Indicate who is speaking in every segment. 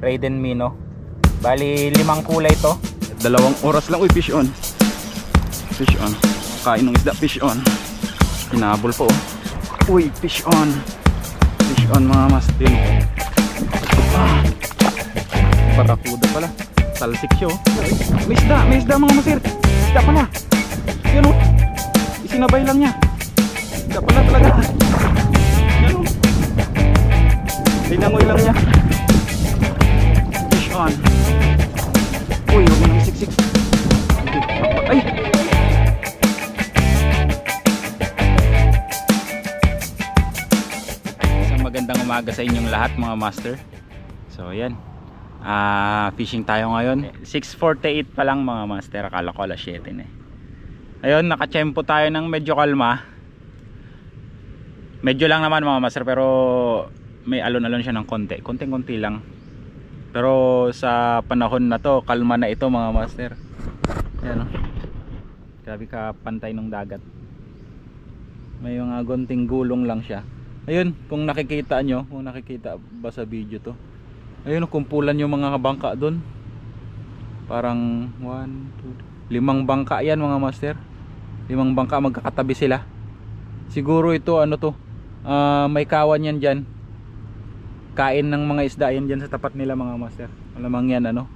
Speaker 1: Raiden Mino. Bali 5 kulay to.
Speaker 2: 2 oras lang. Uy, fish on. Fish on. Kain ng isda, fish on. Hinabol po. Uy, fish on. Fish on mga master. Barakuda pala. Talsik siya. May isda mga master. Isda pala. Yan o. Isinabay lang niya. Isda pala talaga. Yan o. Linangoy lang niya. Fish on. Uy, huwag mo nang siksik. Ay! Isang magandang umaga sa inyong lahat mga master. So yan, fishing tayo ngayon. 6:48 pa lang mga master. Akala ko alas 7 na eh. Ayun, nakatsyempo tayo ng medyo kalma. Medyo lang naman mga master, pero may alon-alon siya ng konti. Konting-konti lang. Pero sa panahon na to, kalma na ito mga master. Ayan o. Grabe ka pantay ng dagat. May mga gonting gulong lang siya. Ayun, kung nakikita nyo, kung nakikita ba sa video to. Ayun, kumpulan yung mga bangka doon. Parang 1, 2, 5 bangka yan mga master. 5 bangka, magkakatabi sila. Siguro ito ano to, may kawan yan dyan. Kain ng mga isda yan dyan sa tapat nila mga master. Malamang yan ano,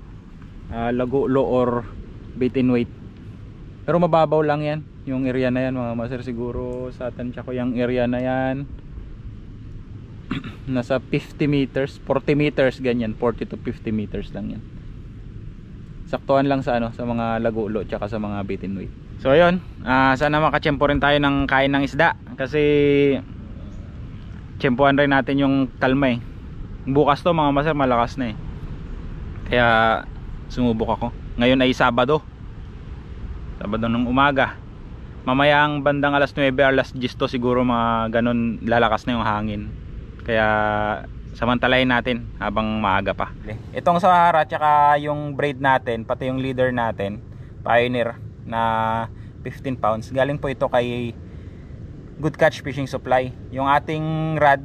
Speaker 2: lagulo or bait and weight. Pero mababaw lang yan yung area na yan mga master. Siguro sa tansya ko yung area na yan nasa 50 meters, 40 meters ganyan, 40 to 50 meters lang yan. Saktuhan lang sa ano, sa mga lagulo tsaka sa mga bait and weight. So ayun, sana makatsyempo rin tayo ng kain ng isda. Kasi tsyempohan rin natin yung kalma eh. Bukas to mga master, malakas na eh. Kaya sumubok ako. Ngayon ay Sabado ng umaga. Mamayang bandang alas 9, alas 10 to siguro mga ganun, lalakas na yung hangin. Kaya samantalayin natin habang maaga pa. Itong Sahara tsaka yung braid natin, pati yung leader natin, Pioneer na 15 pounds. Galing po ito kay Good Catch Fishing Supply. Yung ating rod,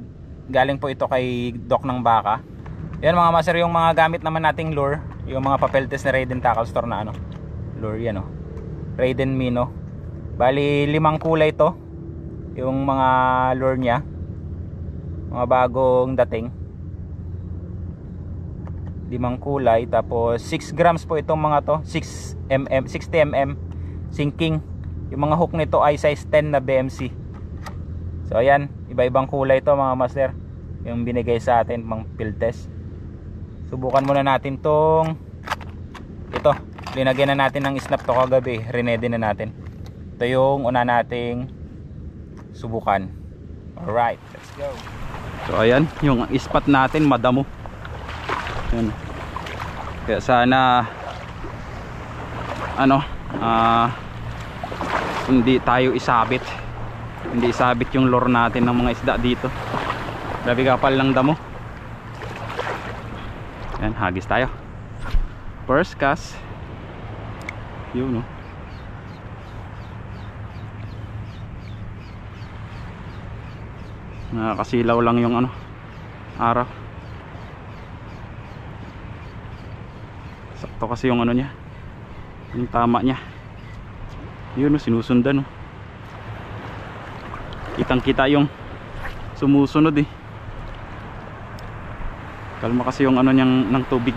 Speaker 2: galing po ito kay Doc ng Baka. Yan mga master, yung mga gamit naman nating lure, yung mga papeltes na Raiden Tackle Store na ano, lure yan o, Raiden Mino. Bali 5 kulay to yung mga lure nya, mga bagong dating. 5 kulay, tapos 6 grams po itong mga to, 60 mm sinking. Yung mga hook nito ay size 10 na BMC. So ayan, iba-ibang kulay to mga master, yung binigay sa atin pang field test. Subukan muna natin tong ito, linagyan na natin ng snap to kagabi, rinedy na natin. Ito yung una nating subukan. Alright, let's go. So ayan, yung spot natin madamo. Ayan. Kaya sana ano, hindi tayo isabit. Hindi isabit yung lure natin ng mga isda dito. Grabe kapal ng damo. Ayan, hagis tayo. First cast. Yun no. Nakakasilaw lang yung ano, araw. Sakto kasi yung ano niya, yung tama niya. Yun no, sinusundan no. Kitang kita yung sumusunod eh. Kalma kasi yung ano niyang ng tubig.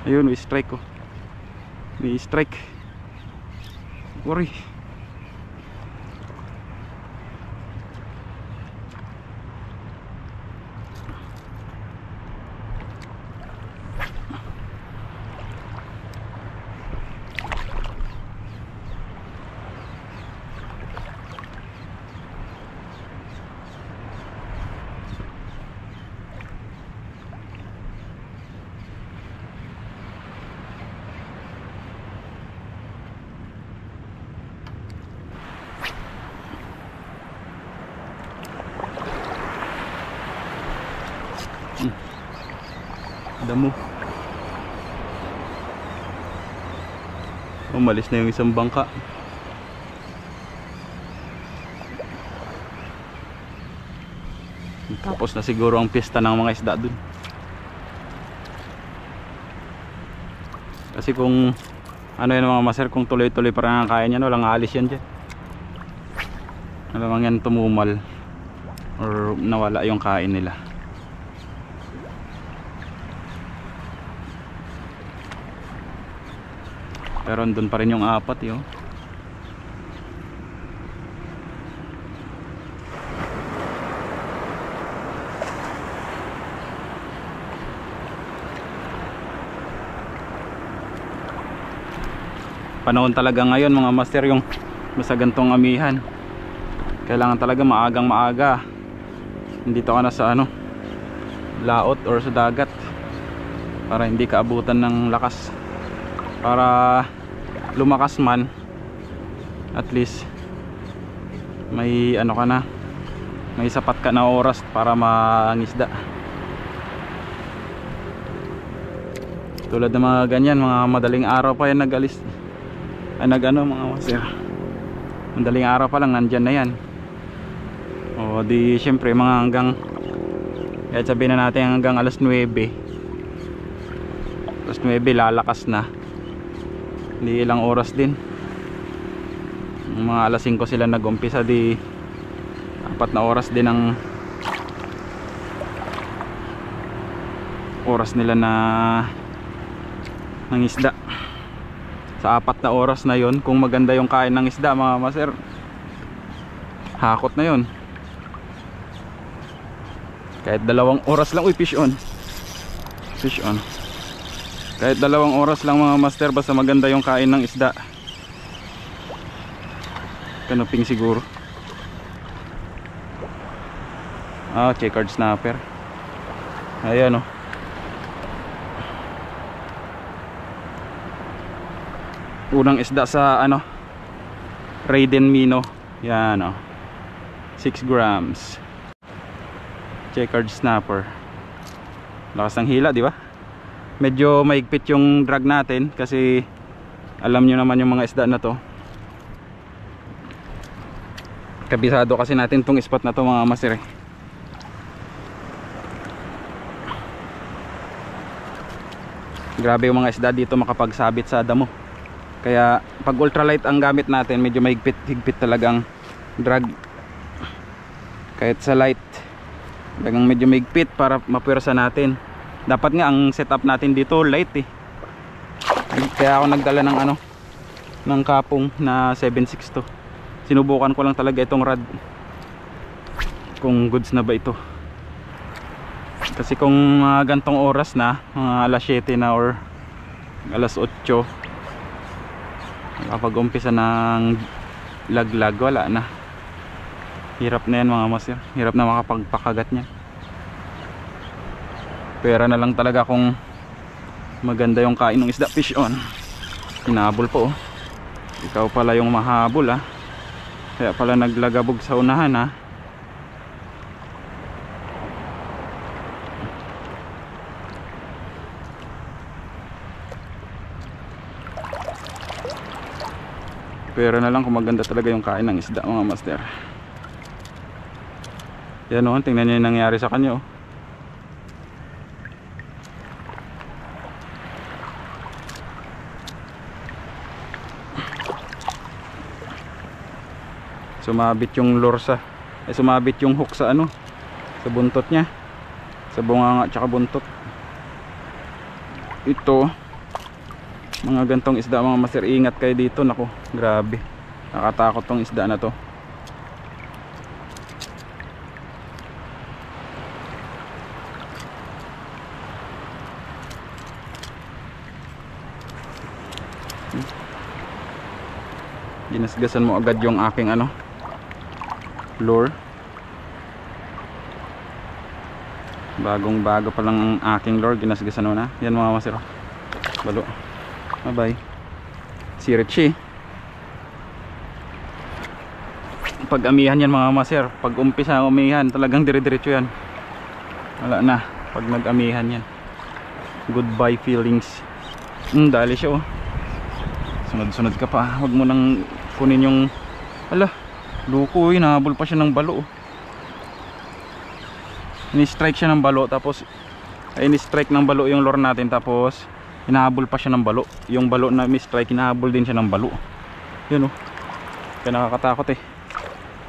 Speaker 2: Ayun, may strike ko. May strike. Worry. Damo. Umalis na yung isang bangka. Tapos na siguro ang pista ng mga isda dun. Kasi kung ano yan mga master, kung tuloy-tuloy pa rin ang kaya niyan, walang alis yan dyan. Alam yan tumumal or nawala yung kain nila. Pero andun pa rin yung apat yun. Panahon talaga ngayon mga master yung basta gantong amihan. Kailangan talaga maagang maaga. Dito ka na sa ano, laot or sa dagat para hindi ka abutan ng lakas. Para lumakas man, at least may ano ka na, may sapat ka na oras para mangisda. Tulad ng mga ganyan, mga madaling araw pa yan nag-alis. Ay nag-ano mga master, madaling araw pa lang nandyan na yan. O di syempre mga hanggang, kahit sabihin na natin hanggang alas 9, alas 9 lalakas na. Di ilang oras din, mga alas 5 sila nag-umpisa, di 4 na oras din ang oras nila na ng isda. Sa 4 na oras na yon, kung maganda yung kain ng isda mga master, hakot na yon. Kahit 2 oras lang, uy, fish on, fish on. Kahit 2 oras lang mga master, basta maganda yung kain ng isda. Kanuping siguro. Checkered snapper. Ayan o. Unang isda sa ano, Raiden Mino. Yan o, 6 grams. Checkered snapper. Lakas ng hila, di ba? Medyo maigpit yung drag natin kasi alam nyo naman yung mga isda na to. Kabisado kasi natin tong spot na to mga master. Grabe yung mga isda dito makapagsabit sa damo. Kaya pag ultralight ang gamit natin, medyo mahigpit talagang drag. Kahit sa light, talagang medyo mahigpit para mapwersa natin. Dapat nga ang setup natin dito light eh. Kaya ako nagdala ng ano, ng kapong na 7.62. Sinubukan ko lang talaga itong rod, kung goods na ba ito. Kasi kung gantong oras na, mga alas 7 na or alas 8, kapag umpisa ng laglag, wala na. Hirap na yan mga master, hirap na makapagpakagat niya. Pera na lang talaga kung maganda yung kain ng isda. Fish on. Hinabol po oh. Ikaw pala yung mahabol ah. Kaya pala naglagabog sa unahan ah. Pera na lang kung maganda talaga yung kain ng isda mga master. Yan o, tingnan nyo yung nangyari sa kanya oh. Sumabit yung lure sumabit yung hook sa ano, sa buntot niya, sa bunganga tsaka buntot. Ito, mga gantong isda mga master, ingat kayo dito. Naku, grabe, nakatakot tong isda na to. Ginasgasan mo agad yung aking ano, lure. Bagong bago pa lang ang aking lure, ginasgasan mo na. Yan mga master, balo. Bye bye. Si Richie, pag amihan yan mga master, pag umpisa umihan talagang dire-diretso yan, wala na pag nag amihan yan. Goodbye feelings. Dali siya oh. Sunod-sunod ka pa, huwag mo nang kunin yung, ala, luko, nahabol pa siya ng balo oh. ini-strike siya ng balo, tapos ini-strike ng balo yung lure natin, tapos hinahabol pa siya ng balo. Yung balo na mi-strike, hinahabol din siya ng balo. Yun oh. Kaya nakakatakot eh.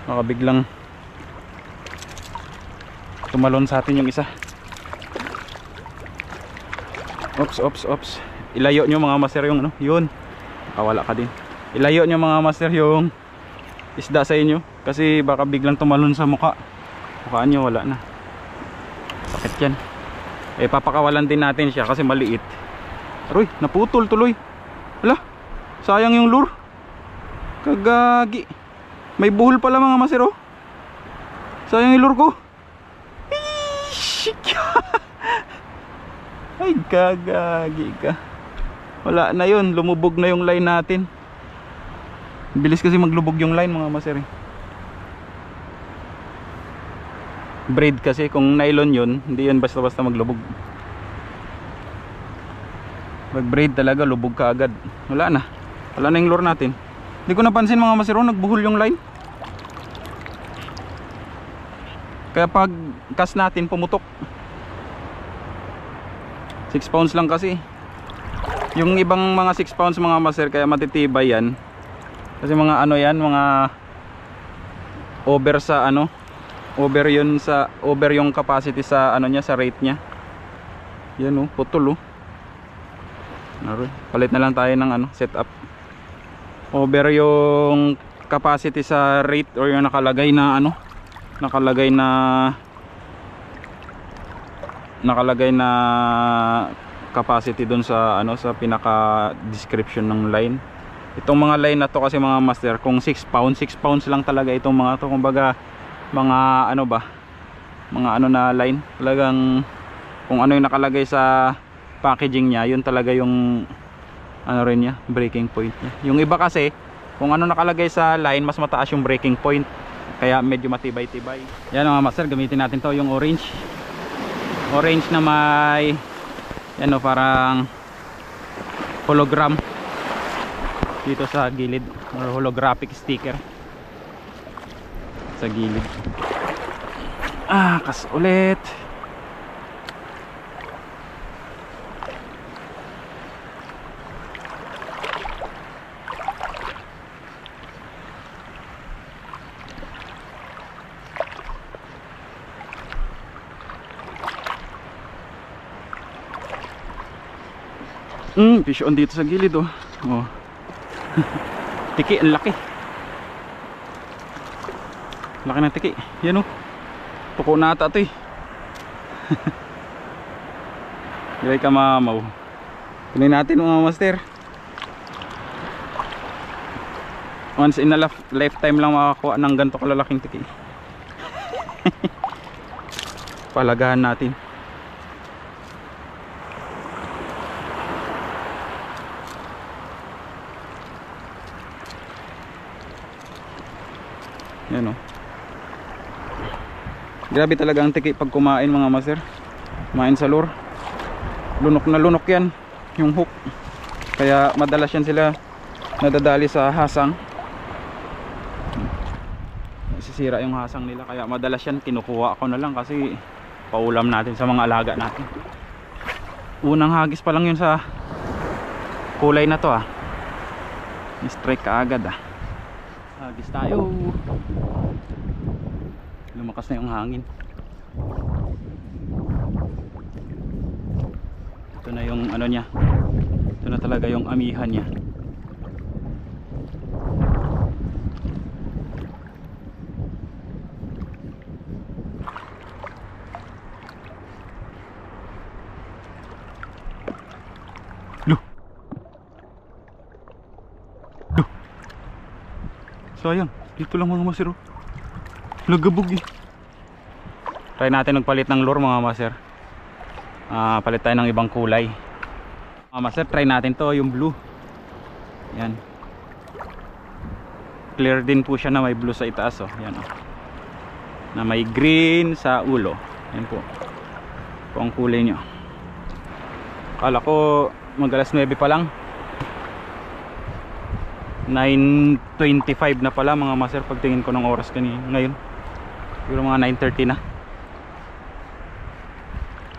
Speaker 2: Baka biglang tumalon sa atin yung isa. Ops. Ilayo nyo mga master yung ano, yun. Nakawala ka din. Ilayo nyo mga master yung isda sa inyo, kasi baka biglang tumalon sa mukhaan nyo, wala na. Sakit yan. Eh papakawalan din natin siya kasi maliit. Aroy, naputol tuloy. Hala, sayang yung lure. Kagagi. May buhol pala mga master oh. Sayang yung lure ko. Ay, kagagi ka. Wala na yun, lumubog na yung line natin. Bilis kasi maglubog yung line mga master. Braid kasi, kung nylon yun, hindi yun basta-basta maglubog. Mag braid talaga, lubog ka agad. Wala na yung lure natin. Hindi ko napansin mga master, nagbuhol yung line. Kaya pag cast natin pumutok. 6 pounds lang kasi. Yung ibang mga 6 pounds mga master, kaya matitibay yan. Kasi mga ano yan, mga over sa ano, over yun sa, over yung capacity sa ano niya, sa rate niya. Yan oh, putol oh. Palit na lang tayo ng ano, setup. Over yung capacity sa rate, or yung nakalagay na ano, nakalagay na capacity dun sa ano, sa pinaka description ng line. Itong mga line na to kasi mga master, kung 6 pounds lang talaga itong mga to. Kumbaga mga ano ba, mga ano na line, talagang kung ano yung nakalagay sa packaging niya, yun talaga yung ano rin niya, breaking point niya. Yung iba kasi kung ano nakalagay sa line, mas mataas yung breaking point, kaya medyo matibay-tibay. Yan mga master, gamitin natin to, yung orange na may ano, parang hologram dito sa gilid, or holographic sticker sa gilid. Kas ulit. Fish on dito sa gilid oh. Oh. Tiki, ang laki. Laki ng tiki. Yan oh. Tuko na ata ito eh. Gilay ka mamaw. Kunin natin mga master. Once in a lifetime lang makakuha ng ganito kalalaking tiki. Palagahan natin. Yan o. Grabe talaga ang tiki pag kumain mga master. Kumain sa lure. Lunok na lunok yan yung hook. Kaya madalas yan sila nadadali sa hasang. Sisira yung hasang nila. Kaya madalas yan kinukuha ako na lang kasi paulam natin sa mga alaga natin. Unang hagis pa lang yun sa kulay na to ah. Strike ka agad ah. Hagis tayo. Lumakas na yung hangin. Ito na yung ano niya. Ito na talaga yung amihan niya. Sayang, dito lang mga master. Lagabog eh. Try natin magpalit ng lure mga master. Palit tayo ng ibang kulay. Mga master, try natin to, yung blue. Yan. Clear din po siya na may blue sa itaas oh. Yan oh. Na may green sa ulo. Yan po. Ito ang kulay nyo. Kala ko mag alas 9 pa lang. 9:25 na pala mga master pagtingin ko ng oras kanina. Ngayon siguro mga 9:30 na.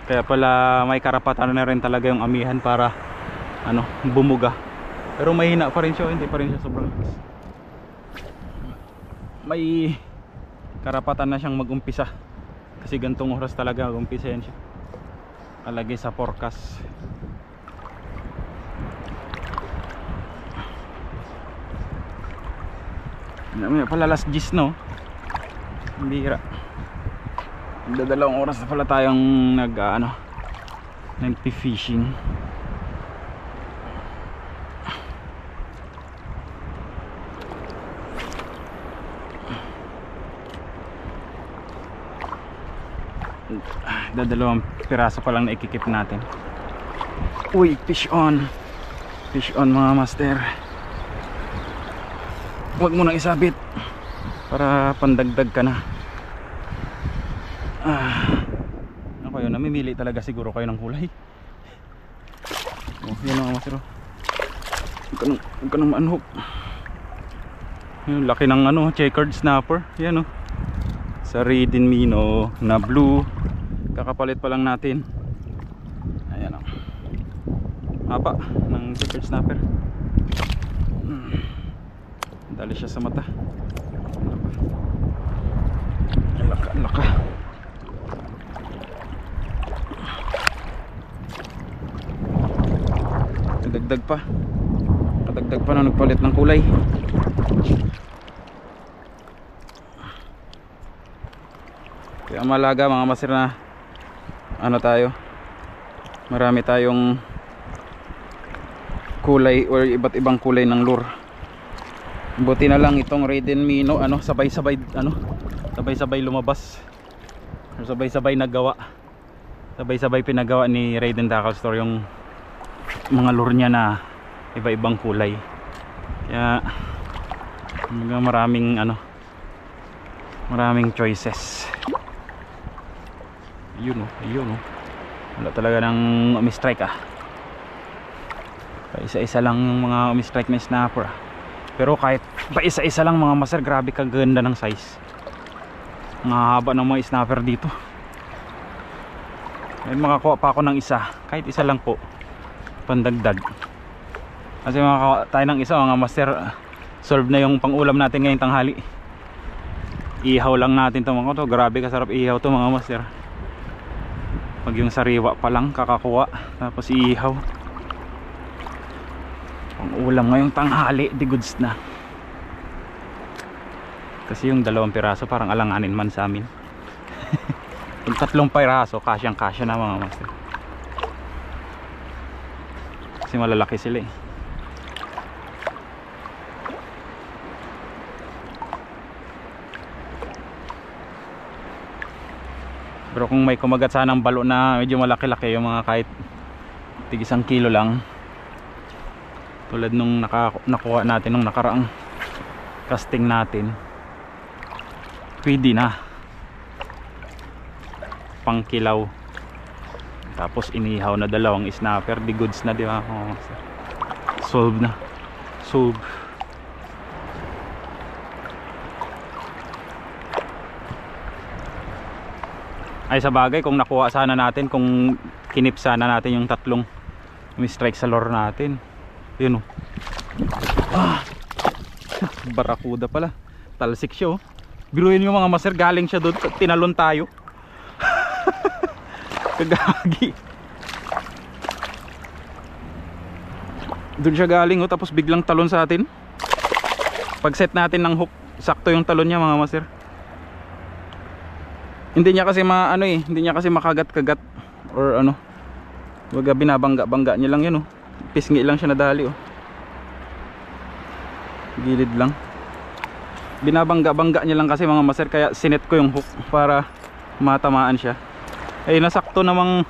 Speaker 2: Kaya pala may karapatan na rin talaga yung amihan para ano, bumuga. Pero mahina pa rin siya, hindi pa rin siya sobrang lakas. May karapatan na siyang mag-umpisa. Kasi gantong oras talaga mag-umpisa yan siya. Kalagay sa forecast. May pala last gis, no? Bira. Magdadalawang oras na pala tayong nag-fishing. Dadalawang piraso pa lang na ikikip natin. Uy, fish on. Fish on, mga master. Huwag mo nang isabit para pandagdag ka na. Ako yun, namimili talaga siguro kayo ng kulay. Oh, yan mga master. Huwag ka nang ma-unhook. Yung laki ng checkered snapper. Yan, sa Raiden Mino na blue. Kakapalit pa lang natin. Ayan, haba ng checkered snapper. Dali siya sa mata. Laka. Kadagdag pa na nagpalit ng kulay. Kaya malaga mga master na tayo, marami tayong kulay or iba't ibang kulay ng lure. Buti na lang itong Raiden Mino sabay-sabay lumabas, sabay-sabay nagawa, sabay-sabay pinagawa ni Raiden Tackle Store yung mga lure niya na iba-ibang kulay. Kaya maraming choices. Ayun, wala talaga nang umi-strike isa-isa lang yung mga umi-strike na snapper. Pero kahit pa isa-isa lang mga master, grabe kaganda ng size. Ang haba ng mga snapper dito. May makakuha pa ako ng isa, kahit isa lang po, pandagdag. Kasi makakuha tayo ng isa mga master, solve na yung pang-ulam natin ngayong tanghali. Ihaw lang natin ito mga to. Grabe kasarap ihaw to mga master. Pag yung sariwa pa lang kakakuha, tapos ihaw, pang-ulam ngayong tanghali, di goods na. Kasi yung 2 piraso parang alanganin man sa amin. Yung 3 piraso kasyang kasya na mga master. Kasi malalaki sila eh. Pero kung may kumagat sanang balo na medyo malaki-laki, yung mga kahit tig 1 kilo lang, tulad nung nakuha natin nung nakaraang casting natin, pwede na pang kilaw, tapos inihaw na 2 snapper, di goods na, di ba? Solve na, solve. Ay sa bagay, kung nakuha sana natin, kung kinip sana natin yung 3 umi-strike sa lure natin. Yun Barakuda pala, talsik siya Biruin yung mga master, galing siya doon, tinalon tayo. Kagagi. Doon siya galing tapos biglang talon sa atin. Pag set natin ng hook, sakto yung talon niya mga master. Hindi niya kasi hindi niya kasi makagat-kagat or Baga binabangga-bangga niya lang yan Pisngi lang siya nadali Gilid lang. Binabangga-bangga niya lang kasi mga master, kaya sinet ko yung hook para matamaan siya. Ay nasakto namang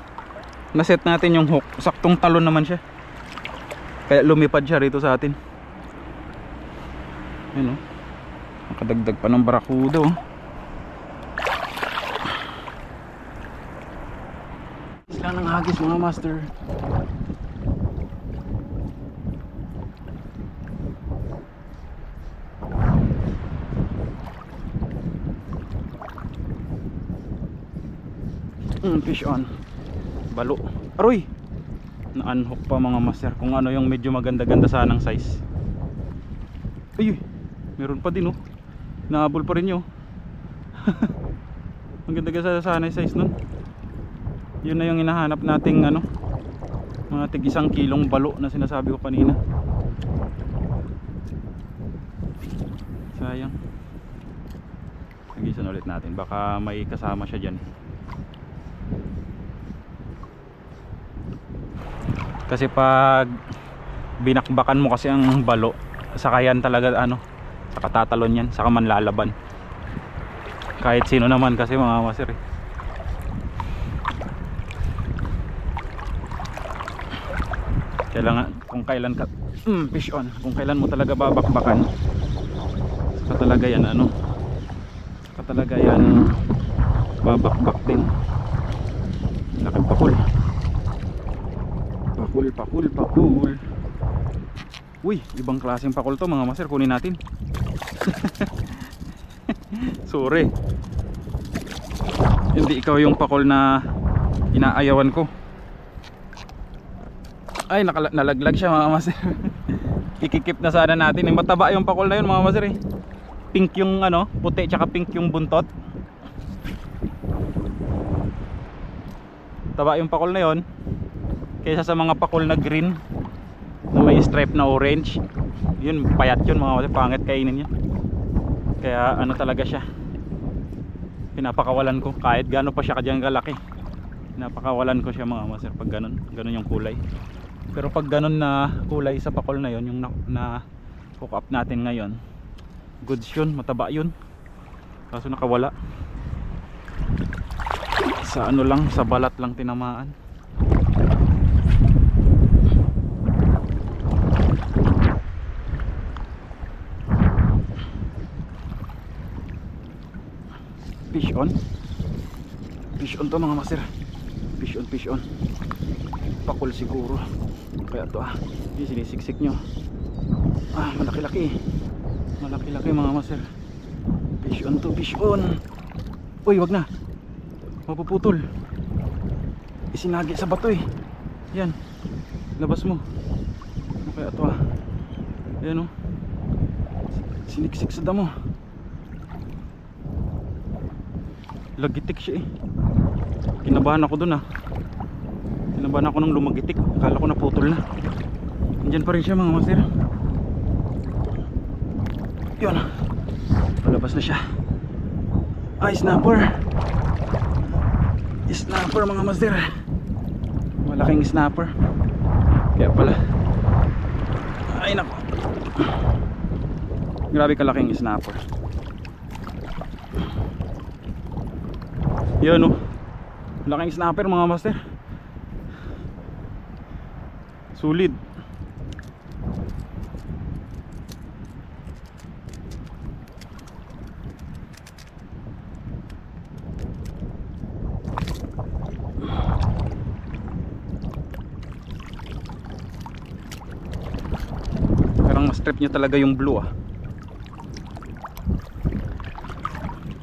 Speaker 2: naset natin yung hook. Saktong talon naman siya. Kaya lumipad siya rito sa atin. Ayun Nakadagdag pa ng barakuda Isla ng hagis mga master. Fish on. Balo. Aroy! Na-unhook pa mga master. Kung ano yung medyo maganda-ganda sanang size. Ay, meron pa din oh. Nahabol pa rin yun. Ang ganda-ganda sana yung size nun. Yun na yung hinahanap nating ano, mga tig 1 kilong balo na sinasabi ko kanina. Sayang. Sagisan ulit natin, baka may kasama siya dyan. Kasi pag binakbakan mo kasi ang balo, saka yan talaga ano, saka tatalon yan, saka manlalaban. Kahit sino naman kasi mga master eh. Kailangan kung kailan ka fish on, kung kailan mo talaga babakbakan, saka talaga yan ano, saka talaga yan babakbak din. Lakad pakul. Pakul. Uy, ibang klaseng pakul to mga master, kunin natin. Sorry, hindi ikaw yung pakul na inaayawan ko. Ay, nalaglag siya mga master. Ikikip na sana natin. Mataba yung pakul na yun mga master eh. Pink yung ano, puti tsaka pink yung buntot. Taba yung pakul na yun kaysa sa mga pakul na green na may stripe na orange. Yun, payat yun mga master. Pangit kainin yan. Kaya ano talaga siya, pinapakawalan ko. Kahit gano'n pa siya kadyang kalaki, pinapakawalan ko siya mga master pag gano'n yung kulay. Pero pag ganun na kulay sa pakol na yon, yung na hook up natin ngayon, goods yun, mataba yun. Kaso nakawala sa ano lang, sa balat lang tinamaan. Fish on to mga master. Fish on pakol siguro. Kaya to yung sinisiksik nyo. Malaki-laki mga master. Fish on. Uy, wag na, mapuputol. Isinagi sa bato eh. Yan, labas mo. Kaya to ayan oh, siniksik sa damo. Lagitik siya eh. Kinabahan ako dun Kinabahan ako nung lumagitik. Akala ko naputol na. Andyan pa rin siya mga master. Yun, palabas na siya. Snapper mga master. Malaking snapper. Kaya pala, ay nako, grabe kalaking snapper. Yun oh, laking snapper mga master. Sulit. Parang ma-strip niya talaga yung blue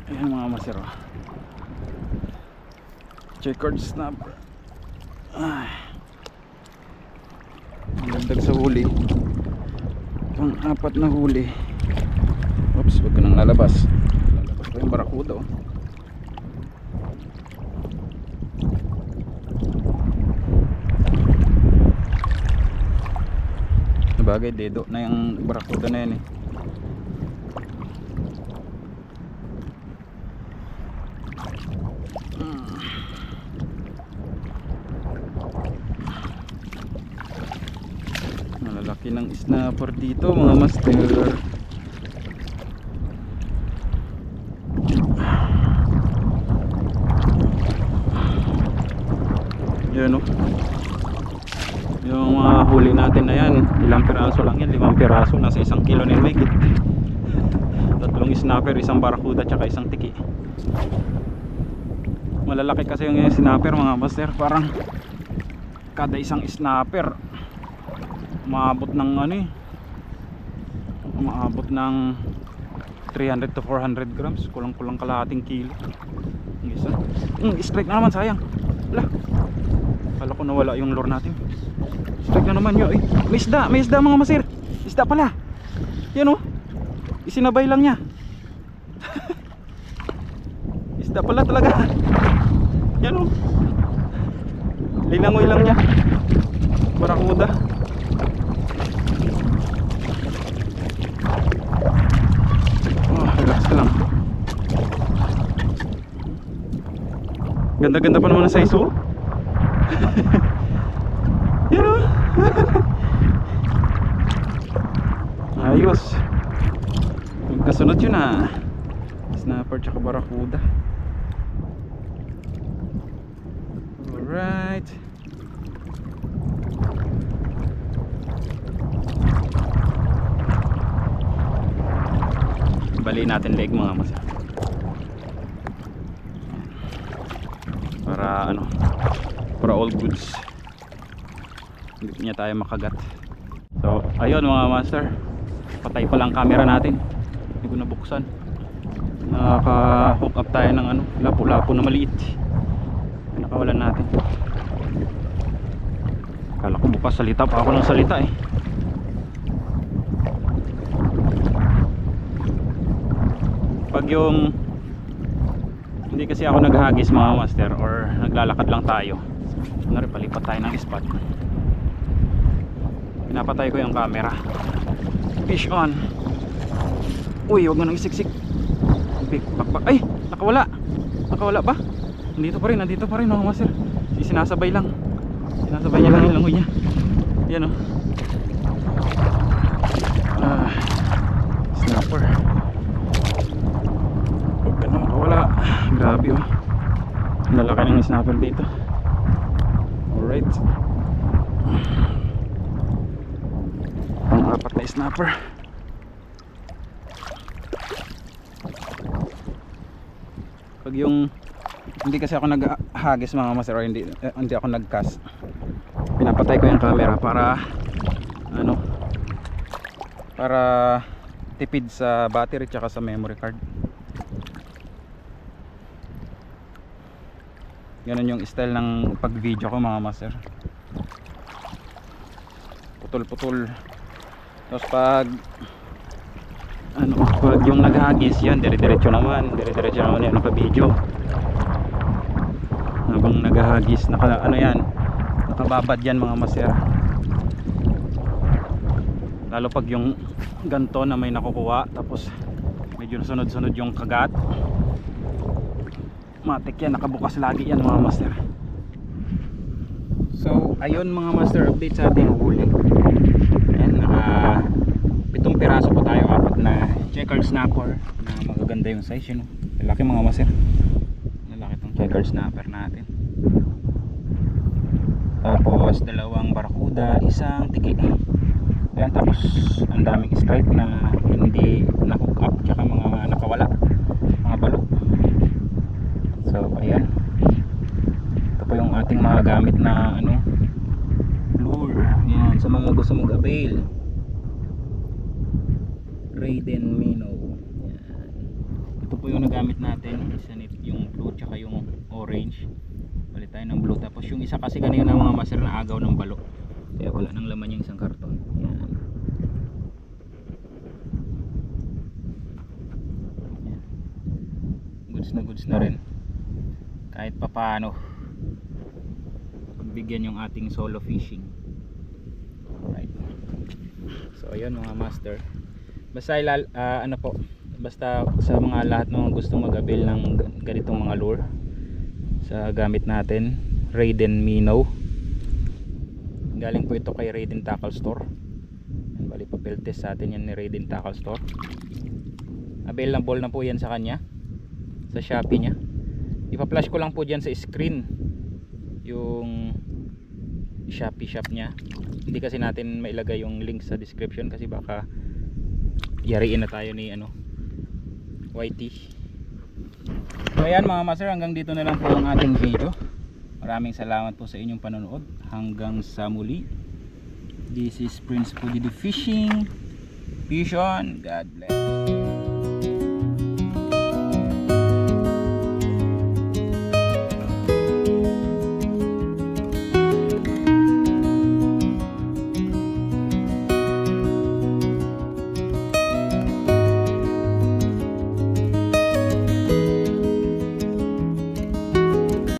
Speaker 2: Ayan mga master checkered snapper. Dagdag sa huli, pang 4 na huli. Oops, wag ka nang lalabas pa yung barakuda Nabagay, dedo na yung barakuda na yan eh. Malalaki ng snapper dito mga master. Yan yung mga huli natin na yan, ilang piraso lang yan, 5 piraso, nasa 1 kilo na yung mahigit. 3 snapper, 1 barakuda tsaka 1 tiki. Malalaki kasi yung snapper mga master. Parang kada 1 snapper maabot ng maabot ng 300 to 400 grams. Kulang-kulang kalahating kilo. Isa. Strike na naman, sayang. Wala. Kala ko nawala yung lure natin. Strike na naman yun. Ay, may isda mga masir. Isda pala. Yan oh. Isinabay lang niya. Isda pala talaga. Yan oh. Linangoy lang niya. Barakuda. Oh, relax ka lang. Ganda-ganda pa naman ang size oh. Yan o. Ayos. Magkasunod yun ah. Snapper tsaka barakuda. Alright. Baliin natin leg mga masa. Para ano, para all goods. Hindi niya tayo makagat. So ayun mga master, patay pa lang camera natin, hindi ko nabuksan. Naka hook up tayo ng ano, lapu-lapu na maliit. Nakawalan natin. Kala ko bukas salita pa ako ng salita eh. Pag yung hindi kasi ako naghagis mga master, or naglalakad lang tayo, kunwari palipat tayo ng spot, pinapatay ko yung camera. Fish on. Uy, wag mo nang isiksik. Bakbak. Ay, nakawala ba? Nandito pa rin mga master. Sinasabay lang niya lang yung langoy niya. Yan o. Snapper. Huwag ka na makawala. Grabe o. Lalaki ng snapper dito. Alright. Pang-apat na snapper. Pag yung hindi kasi ako naghagis mga master, or hindi ako nagcast, pinapatay ko yung camera para ano, para tipid sa battery tsaka sa memory card. Ganun yung style ng pag video ko mga master, putol-putol. Tapos pag ano, pag yung naghagis yan, dire-diretso naman yan naka-video. Habang naghahagis, ano yan, nakababad yan mga master. Lalo pag yung ganto na may nakukuha, tapos medyo sunod-sunod yung kagat, matik yan, nakabukas lagi yan mga master. So ayun mga master, update sa ating huli. Ayan, naka 7 piraso pa tayo, 4 na checkered snapper na magaganda yung size yun. Lalaki mga master, lalaki tong checkered snapper natin. Tapos 2 barakuda, 1 tiki. Ayan, tapos ang daming strike na hindi na hook up, tsaka mga nakawala, mga balo. So ayan, ito po yung ating mga gamit na ano, lure. Yan, sa mga gusto mag-avail, Raiden Minnow. Yan. Ito po yung nagamit natin, isa nito yung blue tsaka yung orange. Palit tayo ng blue, tapos yung isa kasi kanina mga master na agaw ng balo, kaya wala nang laman yung isang karton. Yan. Yan. Goods na rin kahit papaano pagbigyan yung ating solo fishing. Alright, so ayun mga master, basta ano po, basta sa mga lahat ng gustong mag-avail ng ganitong mga lure sa gamit natin, Raiden Minnow, galing po ito kay Raiden Tackle Store. Bali papel test sa atin yan ni Raiden Tackle Store. Available na po yan sa kanya sa Shopee nya. Ipa-flash ko lang po dyan sa screen yung Shopee shop nya. Hindi kasi natin mailagay yung link sa description kasi baka yariin na tayo ni ano, YT. So ayan mga master, hanggang dito na lang po ang ating video. Maraming salamat po sa inyong panonood. Hanggang sa muli. This is Prince Pudido Fishing. Fish on. God bless.